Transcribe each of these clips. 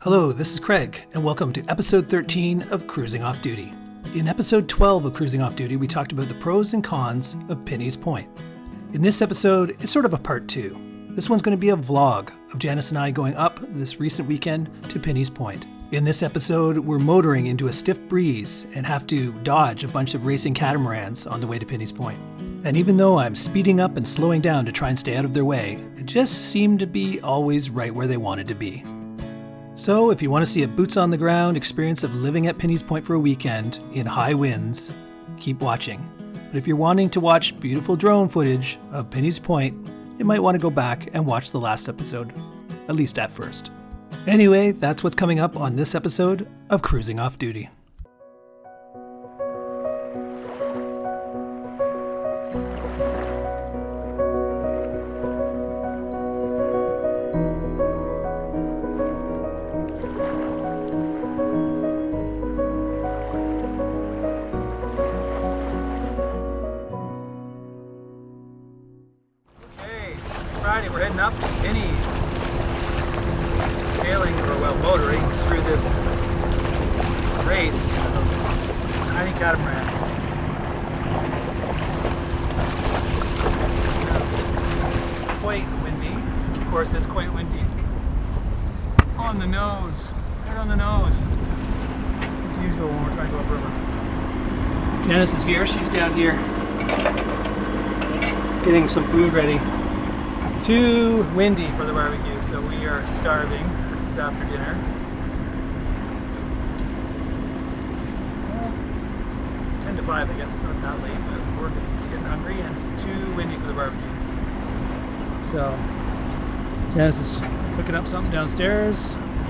Hello, this is Craig, and welcome to episode 13 of Cruising Off Duty. In episode 12 of Cruising Off Duty, we talked about the pros and cons of Pinhey's Point. In this episode, it's sort of a part 2. This one's going to be a vlog of Janice and I going up this recent weekend to Pinhey's Point. In this episode, we're motoring into a stiff breeze and have to dodge a bunch of racing catamarans on the way to Pinhey's Point. And even though I'm speeding up and slowing down to try and stay out of their way, it just seemed to be always right where they wanted to be. So if you want to see a boots-on-the-ground experience of living at Pinhey's Point for a weekend in high winds, keep watching. But if you're wanting to watch beautiful drone footage of Pinhey's Point, you might want to go back and watch the last episode, at least at first. Anyway, that's what's coming up on this episode of Cruising Off Duty. Friday, we're heading up to Pinhey, sailing or motoring through this race of tiny catamarans. Quite windy. Of course, it's quite windy. On the nose, right on the nose. As usual when we're trying to go upriver. Janice is here. She's down here getting some food ready. It's too windy for the barbecue, so we are starving. This is after dinner. Well, 10 to 5, I guess, not that late, but we're getting hungry and it's too windy for the barbecue. So, Janice is cooking up something downstairs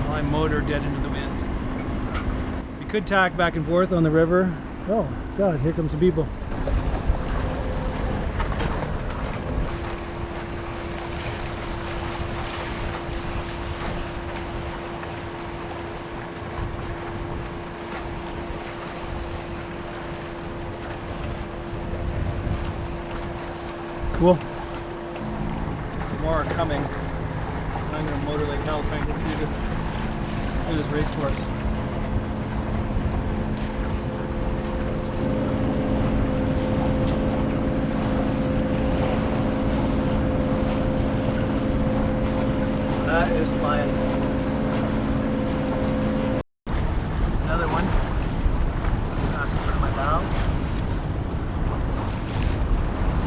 while I motor dead into the wind. We could tack back and forth on the river. Oh, God, here comes some people. Cool. Some more are coming. I'm going to motor like hell trying to get through this race course. That is flying. Another one. That's in front of my bow.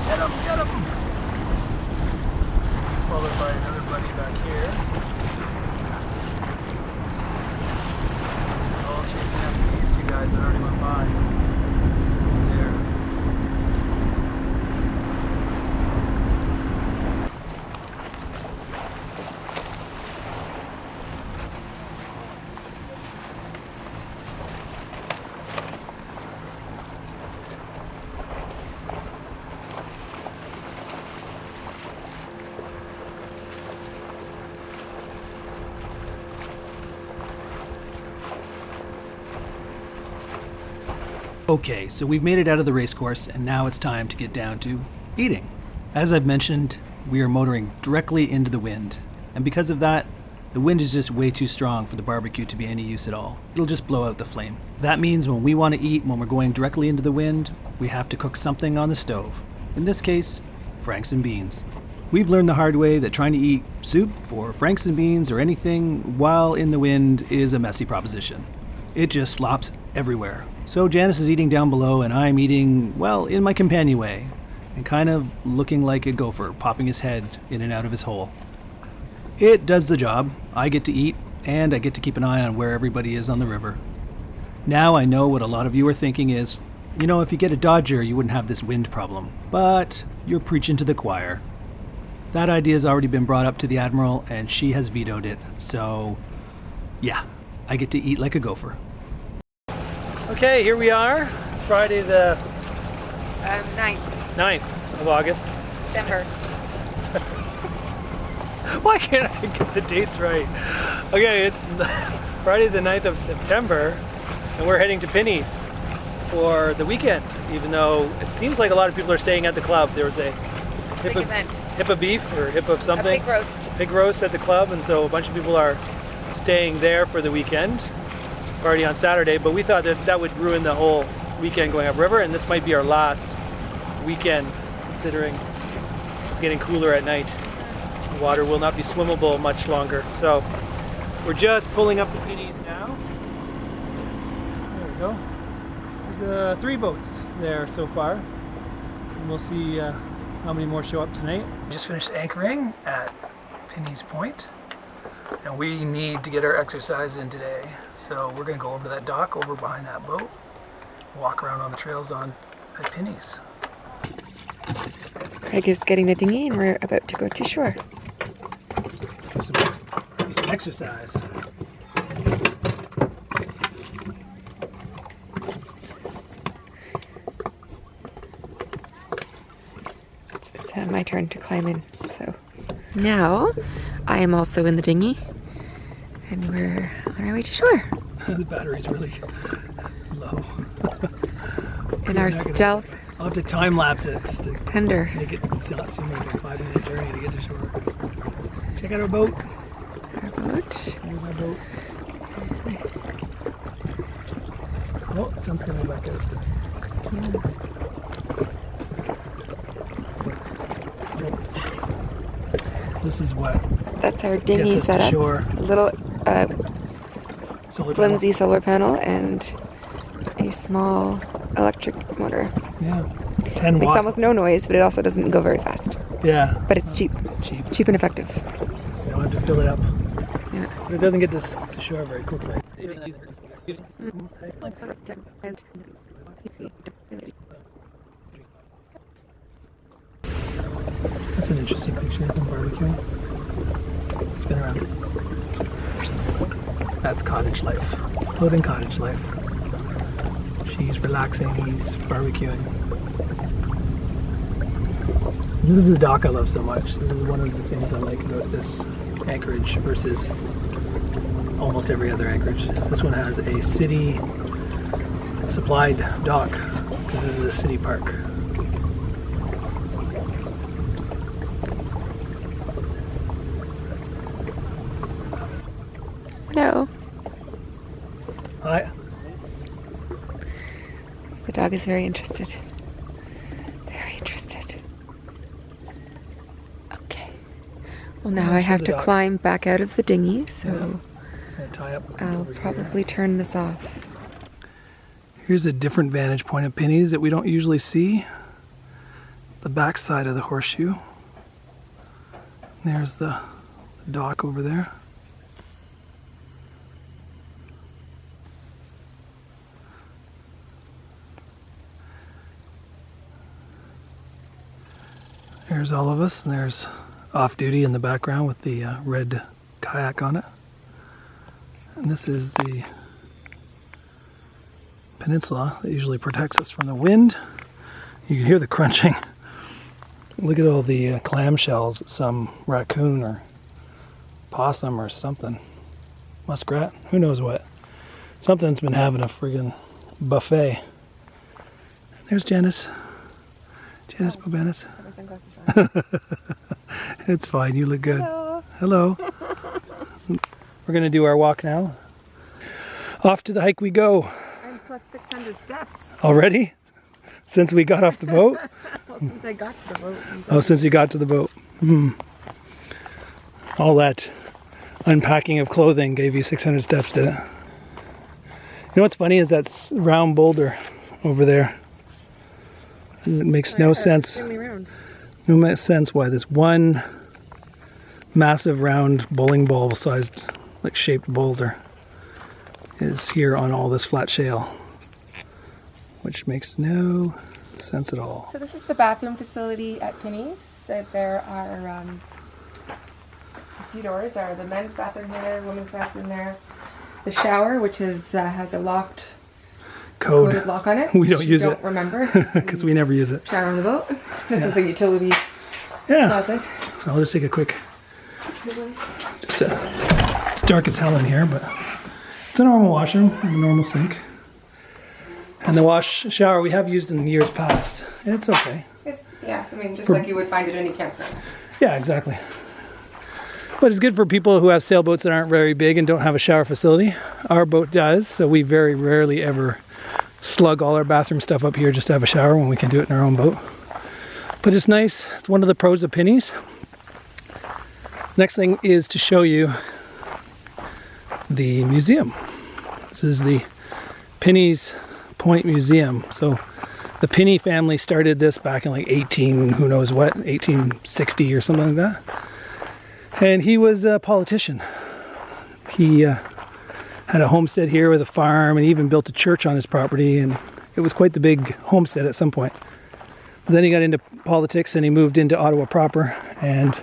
Get him! Get him! Followed by another buddy back here. All chasing after these two guys that already went by. There. Okay, so we've made it out of the race course, and now it's time to get down to eating. As I've mentioned, we are motoring directly into the wind, and because of that, the wind is just way too strong for the barbecue to be any use at all. It'll just blow out the flame. That means when we want to eat, when we're going directly into the wind, we have to cook something on the stove. In this case, Franks and beans. We've learned the hard way that trying to eat soup or Franks and beans or anything while in the wind is a messy proposition. It just slops everywhere. So Janice is eating down below and I'm eating, well, in my companion way, and kind of looking like a gopher popping his head in and out of his hole. It does the job. I get to eat, and I get to keep an eye on where everybody is on the river. Now I know what a lot of you are thinking is, you know, if you get a Dodger, you wouldn't have this wind problem. But you're preaching to the choir. That idea has already been brought up to the Admiral, and she has vetoed it. So, yeah, I get to eat like a gopher. Okay, here we are. It's Friday the 9th of August. September. Why can't I get the dates right? Okay, it's Friday the 9th of September, and we're heading to Pinhey's for the weekend, even though it seems like a lot of people are staying at the club. There was a Big event. hip of beef or hip of something. A pig roast. Pig roast at the club, and so a bunch of people are staying there for the weekend, party on Saturday, but we thought that that would ruin the whole weekend going upriver, and this might be our last weekend, considering it's getting cooler at night. The water will not be swimmable much longer. So we're just pulling up the Pinheys now. There we go. There's 3 boats there so far, and we'll see how many more show up tonight. Just finished anchoring at Pinhey's Point, and we need to get our exercise in today. So we're going to go over to that dock over behind that boat, walk around on the trails at Pinhey's. Craig is getting the dinghy and we're about to go to shore. Do some exercise. It's my turn to climb in. So now I am also in the dinghy and we're on our way to shore. The battery's really low. In our stealth. I'll have to time lapse it just to Tender. make it seem like a 5-minute journey to get to shore. Check out our boat. Our boat. There's my boat. Oh, the sun's coming back out. This is what That's our dinghy gets us to setup. shore. A little Solar flimsy solar panel and a small electric motor. Yeah, 10 Makes watt. almost no noise, but it also doesn't go very fast. Yeah, But it's cheap. cheap. Cheap and effective. You don't have to fill it up. Yeah. But it doesn't get to shore very quickly. That's an interesting picture of them barbecuing. Spin around. That's cottage life. Floating cottage life. She's relaxing, he's barbecuing. This is the dock I love so much. This is one of the things I like about this anchorage versus almost every other anchorage. This one has a city supplied dock because this is a city park. Hello. Hi. The dog is very interested. Very interested. Okay. Well, now I have to climb back out of the dinghy, so Tie up I'll over here. probably turn this off. Here's a different vantage point of Pinhey's that we don't usually see. The back side of the horseshoe. There's the dock over there. There's all of us, and there's off-duty in the background with the red kayak on it. And this is the peninsula that usually protects us from the wind. You can hear the crunching. Look at all the clamshells that some raccoon or possum or something, muskrat, who knows what. Something's been having a friggin' buffet. There's Janice. Janice Bobanis. It's fine, you look good. Hello. We're gonna do our walk now. Off to the hike we go. I'm plus 600 steps. Already? Since we got off the boat? Well, since I got to the boat. Oh, since you got to the boat. All that unpacking of clothing gave you 600 steps, did it? You know what's funny is that round boulder over there. It makes no sense. No sense why this one massive round bowling ball sized like shaped boulder is here on all this flat shale, which makes no sense at all. So this is the bathroom facility at Pinhey's. So there are a few doors. There are the men's bathroom here, women's bathroom there. The shower, which is has a locked coded lock on it. We don't use it. Don't remember because we never use it. Shower on the boat. This is a utility closet. So I'll just take a quick. It's dark as hell in here, but it's a normal washroom and a normal sink. And the shower we have used in years past. It's okay. I mean, just like you would find at any campground. Yeah, exactly. But it's good for people who have sailboats that aren't very big and don't have a shower facility. Our boat does, so we very rarely ever slug all our bathroom stuff up here just to have a shower when we can do it in our own boat. But it's nice. It's one of the pros of Pinhey's. Next thing is to show you the museum. This is the Pinhey's Point Museum. So the Pinhey family started this back in like 1860 or something like that. And he was a politician. He had a homestead here with a farm, and he even built a church on his property, and it was quite the big homestead at some point. But then he got into politics and he moved into Ottawa proper, and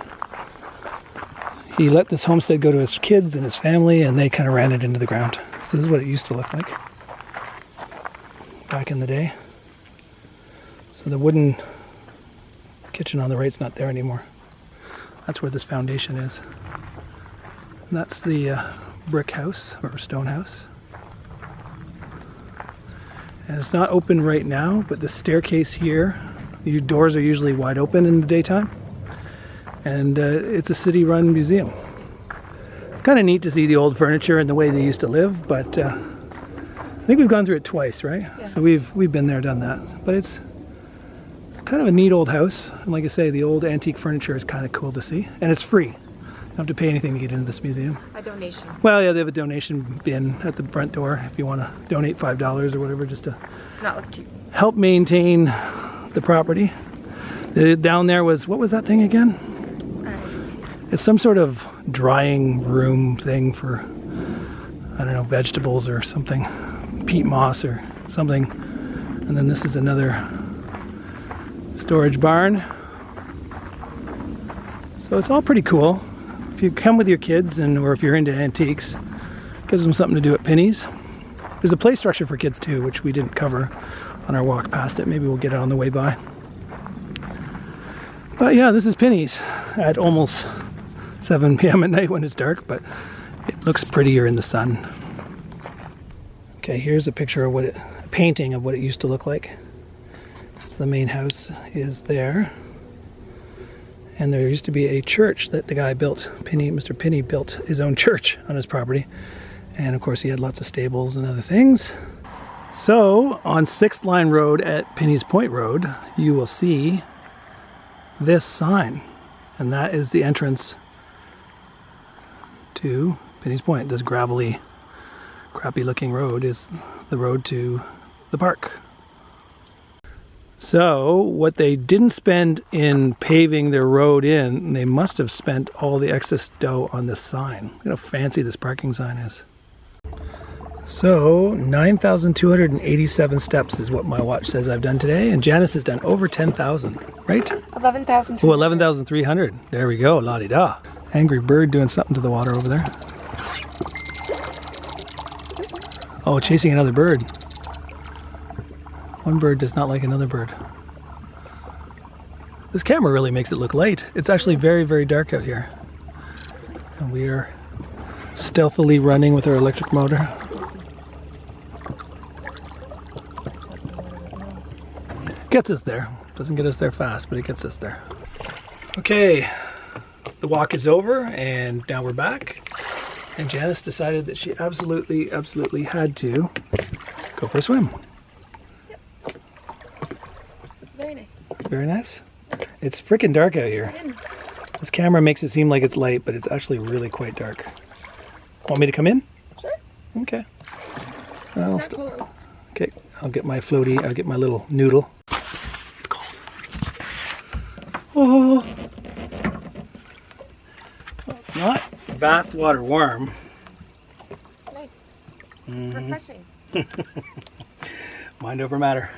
he let this homestead go to his kids and his family, and they kind of ran it into the ground. So this is what it used to look like back in the day. So the wooden kitchen on the right's not there anymore. That's where this foundation is. And that's the brick house or stone house. And it's not open right now, but the staircase here, the doors are usually wide open in the daytime. And it's a city-run museum. It's kind of neat to see the old furniture and the way they used to live, but I think we've gone through it twice, right? Yeah. So we've been there, done that. But it's kind of a neat old house. And like I say, the old antique furniture is kind of cool to see. And it's free. You don't have to pay anything to get into this museum. A donation. Well, yeah, they have a donation bin at the front door if you want to donate $5 or whatever just to Not look cute. help maintain the property. Down there was, what was that thing again? It's some sort of drying room thing for, I don't know, vegetables or something. Peat moss or something. And then this is another storage barn. So it's all pretty cool. If you come with your kids, or if you're into antiques, it gives them something to do at Pinhey's. There's a play structure for kids too, which we didn't cover on our walk past it. Maybe we'll get it on the way by. But yeah, this is Pinhey's at almost 7 p.m. at night when it's dark, but it looks prettier in the sun. Okay, here's a picture of a painting of what it used to look like. So the main house is there. And there used to be a church that the guy built. Mr. Pinhey built his own church on his property. And of course he had lots of stables and other things. So on 6th Line Road at Pinhey's Point Road, you will see this sign. And that is the entrance to Pinhey's Point. This gravelly, crappy looking road is the road to the park. So what they didn't spend in paving their road in, they must have spent all the excess dough on this sign. Look how fancy this parking sign is. So 9,287 steps is what my watch says I've done today, and Janice has done over 10,000, right? 11,000. Oh, 11,300. There we go, la-di-da. Angry bird doing something to the water over there. Oh, chasing another bird. One bird does not like another bird. This camera really makes it look light. It's actually very, very dark out here. And we are stealthily running with our electric motor. Gets us there. Doesn't get us there fast, but it gets us there. Okay, the walk is over and now we're back. And Janice decided that she absolutely had to go for a swim. Very nice. Very nice. It's freaking dark out here. This camera makes it seem like it's light, but it's actually really quite dark. Want me to come in? Sure. Okay. It's not cold. Okay, I'll get my floaty, I'll get my little noodle. It's cold. Oh. Well, it's not bath water warm. Nice. Mhm. Refreshing. Mind over matter.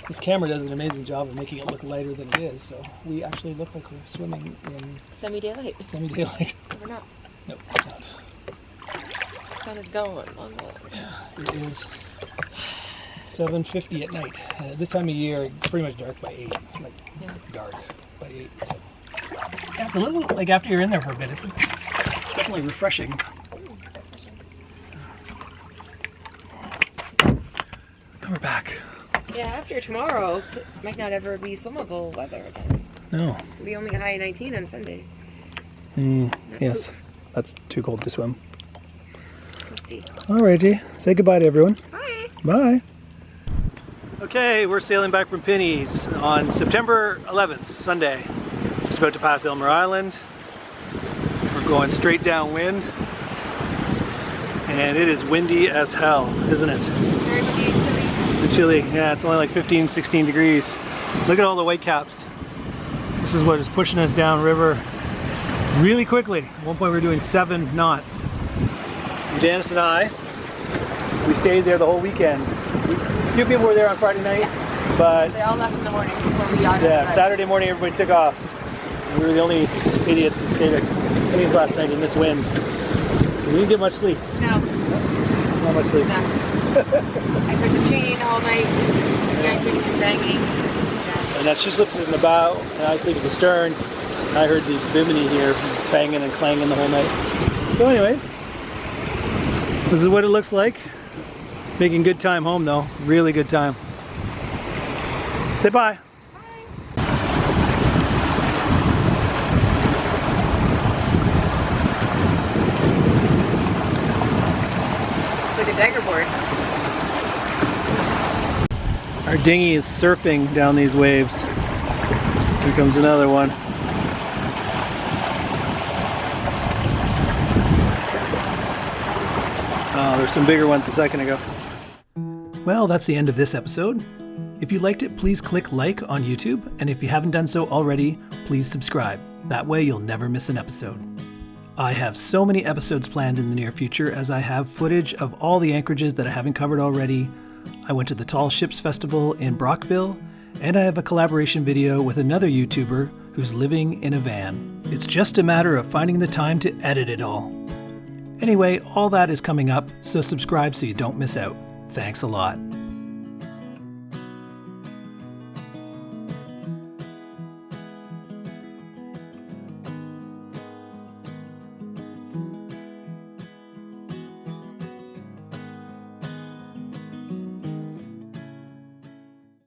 This camera does an amazing job of making it look lighter than it is, so we actually look like we're swimming in Semi-daylight. semi-daylight. We're not. Nope, it's not. The sun is going on the... Yeah, it is 7:50 at night. This time of year, it's pretty much dark by 8. Like, Yeah. dark by 8. So. Yeah, it's a little, like after you're in there for a bit, it's definitely refreshing. And we're back. Yeah, after tomorrow, it might not ever be swimmable weather again. No. It'll be only a high 19 on Sunday. Yes, that's too cold to swim. Let's see. Alrighty, say goodbye to everyone. Bye. Bye. Okay, we're sailing back from Pinhey's on September 11th, Sunday. Just about to pass Elmer Island. We're going straight downwind. And it is windy as hell, isn't it? Very windy and The chilly. chilly, yeah, it's only like 15, 16 degrees. Look at all the white caps. This is what is pushing us downriver really quickly. At one point we were doing 7 knots. And Janice and I, we stayed there the whole weekend. A few people were there on Friday night, but They all left in the morning before we got yeah, Saturday morning everybody took off. And we were the only idiots that stayed at Pinhey's last night in this wind. We didn't get much sleep. No. Not much sleep. No. I heard the chain all night, yanking and banging. Yeah. And that she sleeps in the bow, and I sleep at the stern. And I heard the bimini here banging and clanging the whole night. So anyways, this is what it looks like. Making good time home though, really good time. Say bye. It's like a dagger board. Our dinghy is surfing down these waves. Here comes another one. Oh, there's some bigger ones a second ago. Well, that's the end of this episode. If you liked it, please click like on YouTube, and if you haven't done so already, please subscribe. That way you'll never miss an episode. I have so many episodes planned in the near future, as I have footage of all the anchorages that I haven't covered already. I went to the Tall Ships Festival in Brockville, and I have a collaboration video with another YouTuber who's living in a van. It's just a matter of finding the time to edit it all. Anyway, all that is coming up, so subscribe so you don't miss out. Thanks a lot.